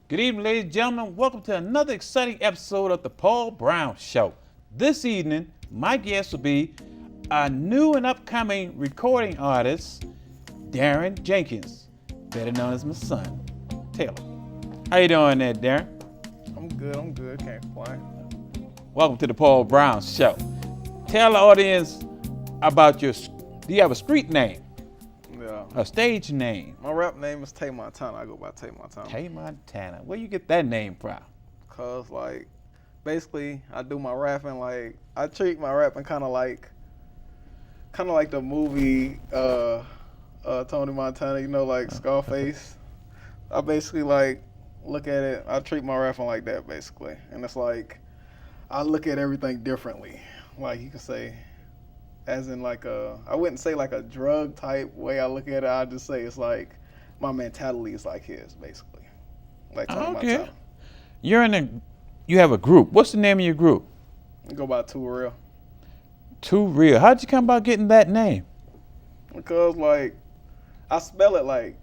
Good evening, ladies and gentlemen. Welcome to another exciting episode of the Paul Brown Show. This evening, my guest will be a new and upcoming recording artist, Darrin Jenkins, better known as my son, Taylor. How you doing there, Darrin? I'm good. Can't complain. Welcome to the Paul Brown Show. Tell the audience about do you have a street name? Yeah. A stage name? My rap name is Tay Montana. I go by Tay Montana. Tay Montana. Where you get that name from? Cause basically I do my rapping I treat my rapping kind of like the movie Tony Montana, like Scarface. I basically look at it. I treat my rapping like that basically, and it's I look at everything differently. You could say, as in I wouldn't say a drug type way I look at it. I just say it's my mentality is like his basically. Tony Montana. You have a group. What's the name of your group? I go by Too Real. Too Real. How'd you come about getting that name? Because I spell it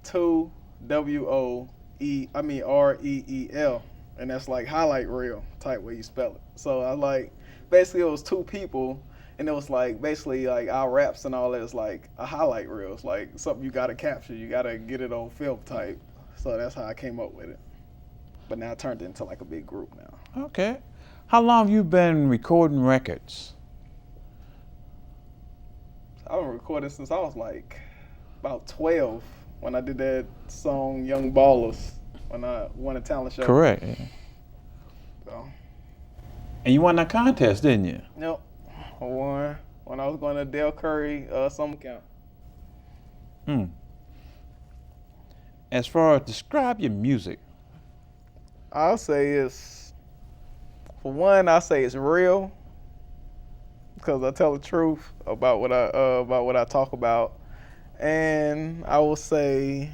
two REEL, and that's highlight reel type way you spell it. So basically it was two people, and it was basically our raps and all that is a highlight reel. It's something you gotta capture, you gotta get it on film type. So that's how I came up with it. But now it turned into a big group now. Okay. How long have you been recording records? I've been recording since I was about 12 when I did that song Young Ballers when I won a talent show. Correct. Yeah. So. And you won that contest, didn't you? Yep. I won when I was going to Dale Curry summer camp. As far as describe your music. I'll say it's real because I tell the truth about what I talk about, and I will say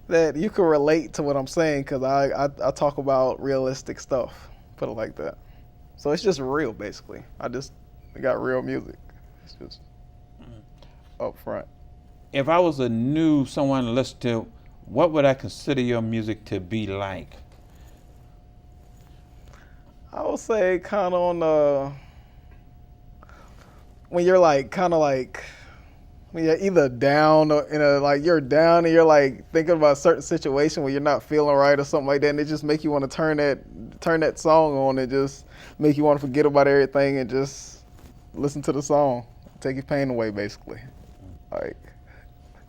that you can relate to what I'm saying because I talk about realistic stuff, put it like that. So it's just real basically. I got real music. It's just up front. If I was someone to listen to, what would I consider your music to be like? I would say kind of on when you're when you're either down or you're down and you're thinking about a certain situation where you're not feeling right or something like that, and it just make you want to turn that song on and just make you want to forget about everything and just listen to the song, take your pain away basically.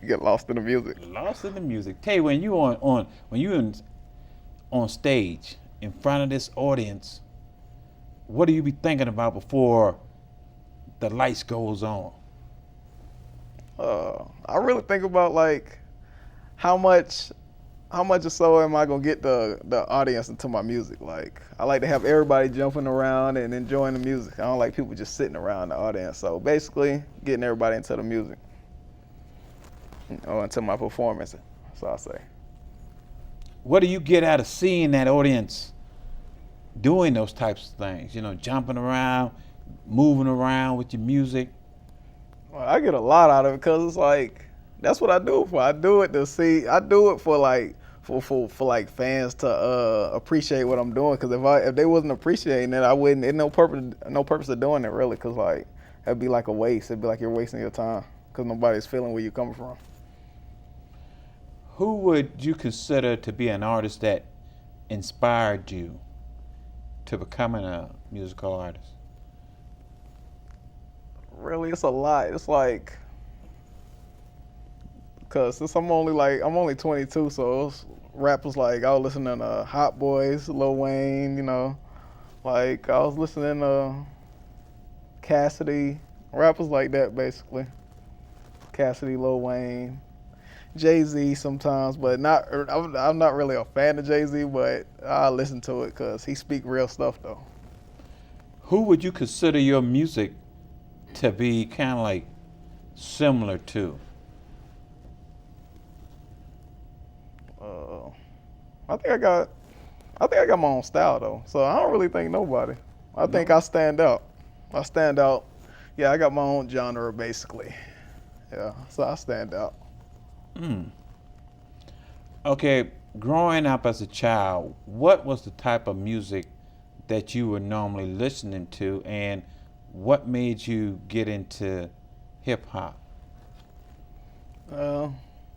You get lost in the music. Lost in the music. Tay, when you on stage in front of this audience, what do you be thinking about before the lights goes on? I really think about how much or so am I gonna get the audience into my music. I like to have everybody jumping around and enjoying the music. I don't like people just sitting around the audience. So basically, getting everybody into the music, into my performance. So I say. What do you get out of seeing that audience doing those types of things? Jumping around, moving around with your music. Well, I get a lot out of it because it's that's what I do it for. I do it to see. I do it for for fans to appreciate what I'm doing. Because if they wasn't appreciating it, I wouldn't. It's no purpose of doing it really. Because it'd be a waste. It'd be you're wasting your time because nobody's feeling where you're coming from. Who would you consider to be an artist that inspired you to becoming a musical artist? Really, it's a lot. It's because since I'm only 22, so rappers I was listening to Hot Boys, Lil Wayne, I was listening to Cassidy, rappers like that basically. Cassidy, Lil Wayne, Jay-Z sometimes, but I'm not really a fan of Jay-Z, but I listen to it because he speak real stuff though. Who would you consider your music to be kind of similar to? I think I got my own style though, so I don't really think nobody. I think I stand out. Yeah, I got my own genre basically. Yeah, so I stand out. Okay, growing up as a child, what was the type of music that you were normally listening to, and what made you get into hip hop?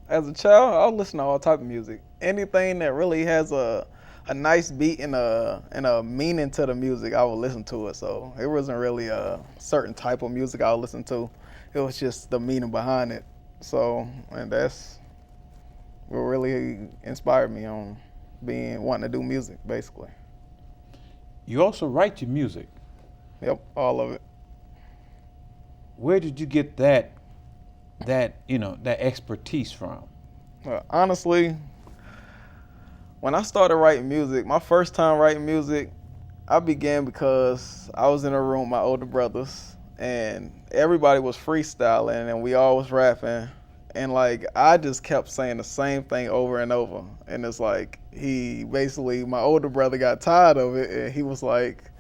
As a child, I was listening to all type of music. Anything that really has a nice beat and a meaning to the music, I would listen to it. So it wasn't really a certain type of music I would listen to. It was just the meaning behind it. So, and that's what really inspired me on wanting to do music, basically. You also write your music. Yep, all of it. Where did you get that expertise from? Honestly, when I started writing music, my first time writing music, I began because I was in a room with my older brothers, and everybody was freestyling, and we all was rapping, and like I just kept saying the same thing over and over, and it's like my older brother got tired of it, and he was like,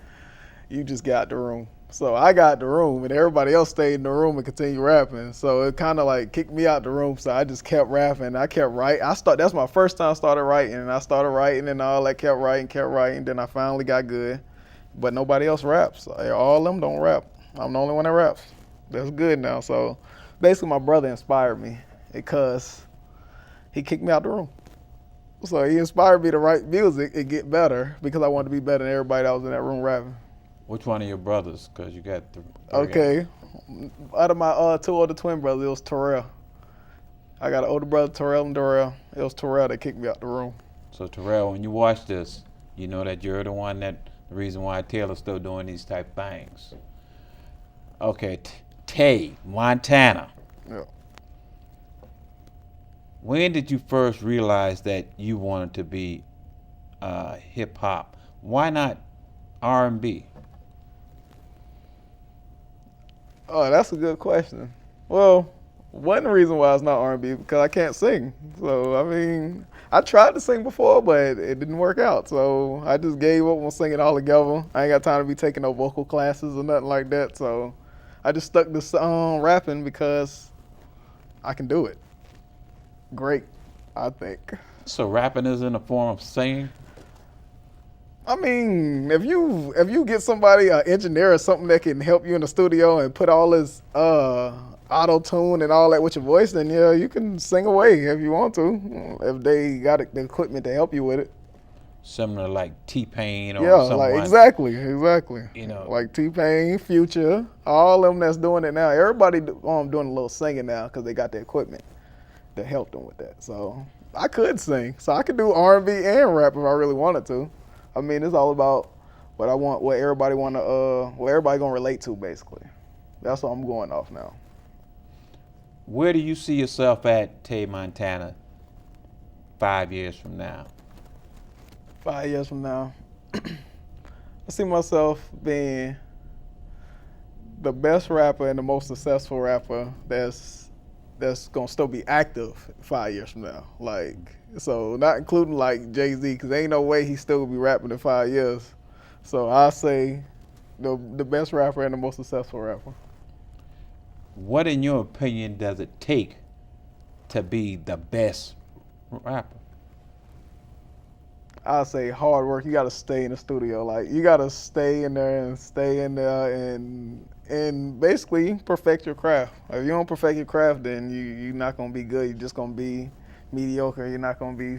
"You just got the room." So I got the room, and everybody else stayed in the room and continued rapping. So it kind of like kicked me out the room. So I just kept rapping. I kept writing. That's my first time I started writing, and I started writing and all that. Kept writing. Then I finally got good. But nobody else raps. All of them don't rap. I'm the only one that raps. That's good now. So basically, my brother inspired me because he kicked me out the room. So he inspired me to write music and get better because I wanted to be better than everybody that was in that room rapping. Which one of your brothers? Because you got three. Okay. Out of my two older twin brothers, it was Terrell. I got an older brother, Terrell and Darrell. It was Terrell that kicked me out the room. So Terrell, when you watch this, you know that you're the reason why Taylor's still doing these type things. Okay, Tay Montana. Yeah. When did you first realize that you wanted to be hip hop? Why not R&B? Oh, that's a good question. Well, one reason why it's not R&B because I can't sing. So I mean, I tried to sing before, but it didn't work out. So I just gave up on singing altogether. I ain't got time to be taking no vocal classes or nothing like that. So I just stuck to rapping because I can do it. Great, I think. So rapping isn't a form of singing? I mean, if you get somebody, an engineer or something that can help you in the studio and put all this auto tune and all that with your voice, then yeah, you can sing away if you want to. If they got the equipment to help you with it. Similar like T-Pain or Yeah, someone. like exactly. You know, Like T-Pain, Future, all them that's doing it now. Everybody doing a little singing now because they got the equipment to help them with that. So I could sing. So I could do R&B and rap if I really wanted to. I mean, it's all about what I want, what everybody gonna relate to, basically. That's what I'm going off now. Where do you see yourself at, Tay Montana, 5 years from now? 5 years from now, I see myself being the best rapper and the most successful rapper that's gonna still be active 5 years from now. Like, so not including like Jay-Z, because ain't no way he still gonna be rapping in 5 years. So I say the best rapper and the most successful rapper. What, in your opinion, does it take to be the best rapper? I say hard work. You gotta stay in the studio. Like, you gotta stay in there and basically perfect your craft. If you don't perfect your craft, then you're not gonna be good. You're just gonna be mediocre. You're not gonna be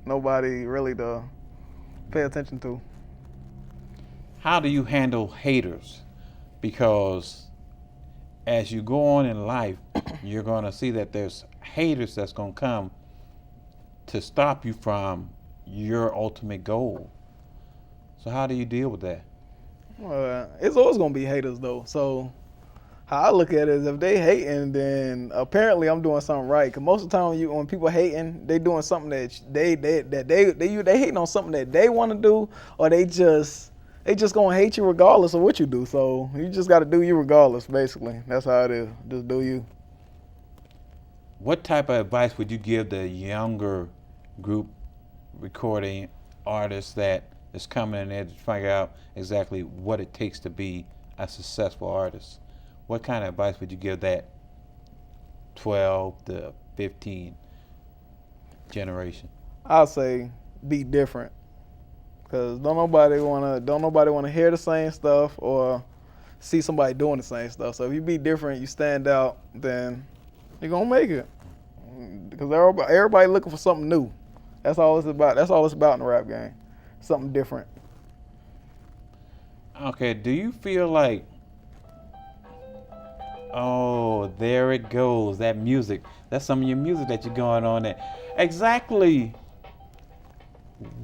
nobody really to pay attention to. How do you handle haters? Because as you go on in life, you're gonna see that there's haters that's gonna come to stop you from your ultimate goal. So how do you deal with that? It's always gonna be haters though. So how I look at it is if they hating, then apparently I'm doing something right. Cause most of the time when people hating, they doing something that they hating on something that they want to do, or they just gonna hate you regardless of what you do. So you just gotta do you regardless. Basically, that's how it is. Just do you. What type of advice would you give the younger group recording artists that is coming in there to figure out exactly what it takes to be a successful artist? What kind of advice would you give that 12 to 15 generation? I'll say be different, cause don't nobody wanna hear the same stuff or see somebody doing the same stuff. So if you be different, you stand out, then you're gonna make it. Because everybody looking for something new. That's all it's about. That's all it's about in the rap game. Something different. Okay, do you feel like, oh, there it goes, that music. That's some of your music that you're going on there. Exactly.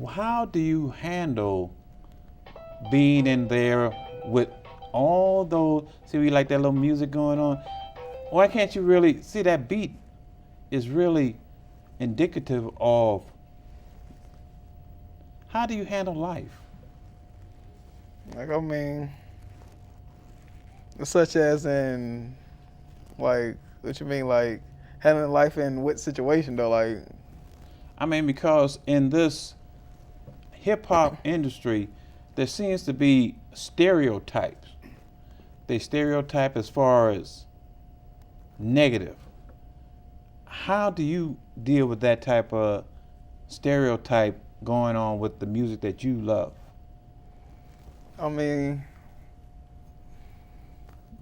How do you handle being in there with all those? See, we like that little music going on. Why can't you really see that beat is really indicative of how do you handle life? Like, I mean, such as in, like, what you mean, like, handling life in what situation, though? Like, I mean, because in this hip hop industry, there seems to be stereotypes. They stereotype as far as negative. How do you deal with that type of stereotype going on with the music that you love? I mean,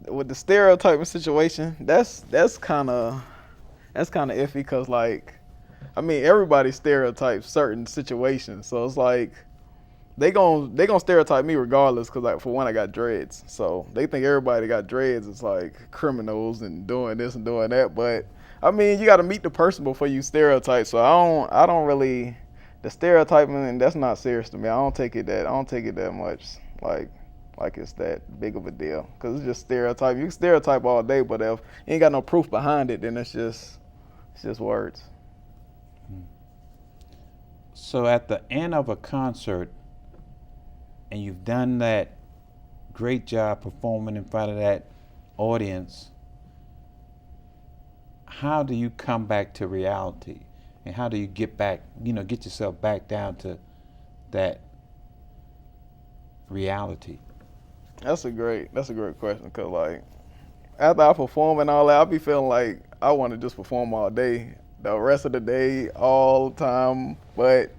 with the stereotyping situation, that's kind of iffy, because, like, I mean, everybody stereotypes certain situations, so it's like they gon' stereotype me regardless, because, like, for one, I got dreads, so they think everybody that got dreads is like criminals and doing this and doing that. But I mean, you got to meet the person before you stereotype. So I don't really, the stereotyping, and that's not serious to me. I don't take it that much like it's that big of a deal, because it's just stereotype. You can stereotype all day, but if you ain't got no proof behind it, then it's just words. So at the end of a concert, and you've done that great job performing in front of that audience, how do you come back to reality? And how do you get yourself back down to that reality? That's a great question, because, like, after I perform and all that, I'll be feeling like I want to just perform all day, the rest of the day, all the time. But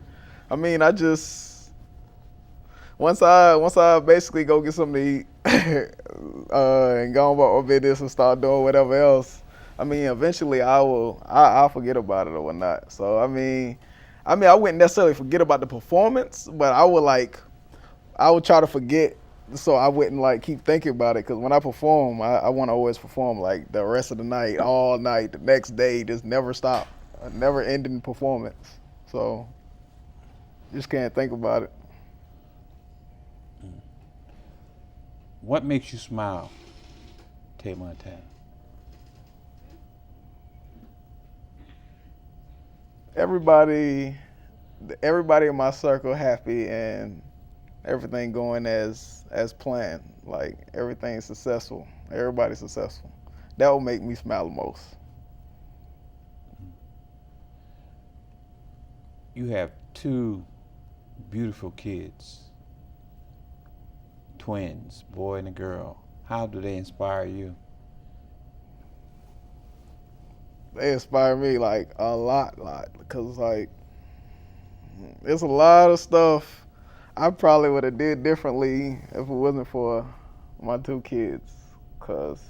I mean, I just once I basically go get something to eat and go about my business and start doing whatever else, I mean, eventually I'll forget about it or whatnot. So I mean, I wouldn't necessarily forget about the performance, but I would try to forget, so I wouldn't, like, keep thinking about it. Because when I perform, I want to always perform, like, the rest of the night, all night, the next day, just never stop, a never ending performance. So just can't think about it. What makes you smile, Tay Montana? Everybody in my circle happy and everything going as planned. Like, everything's successful. Everybody's successful. That will make me smile the most. You have two beautiful kids, twins, boy and a girl. How do they inspire you? They inspire me, like, a lot, because, like, there's a lot of stuff I probably would have did differently if it wasn't for my two kids. Because,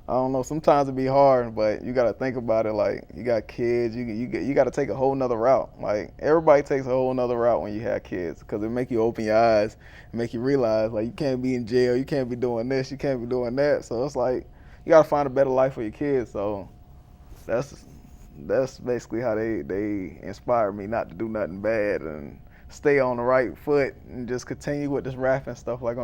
I don't know, sometimes it be hard, but you got to think about it. Like, you got kids, you got to take a whole nother route. Like, everybody takes a whole nother route when you have kids, because it make you open your eyes and make you realize, like, you can't be in jail, you can't be doing this, you can't be doing that. So it's like, you got to find a better life for your kids. So that's basically how they inspire me not to do nothing bad and stay on the right foot and just continue with this rap and stuff like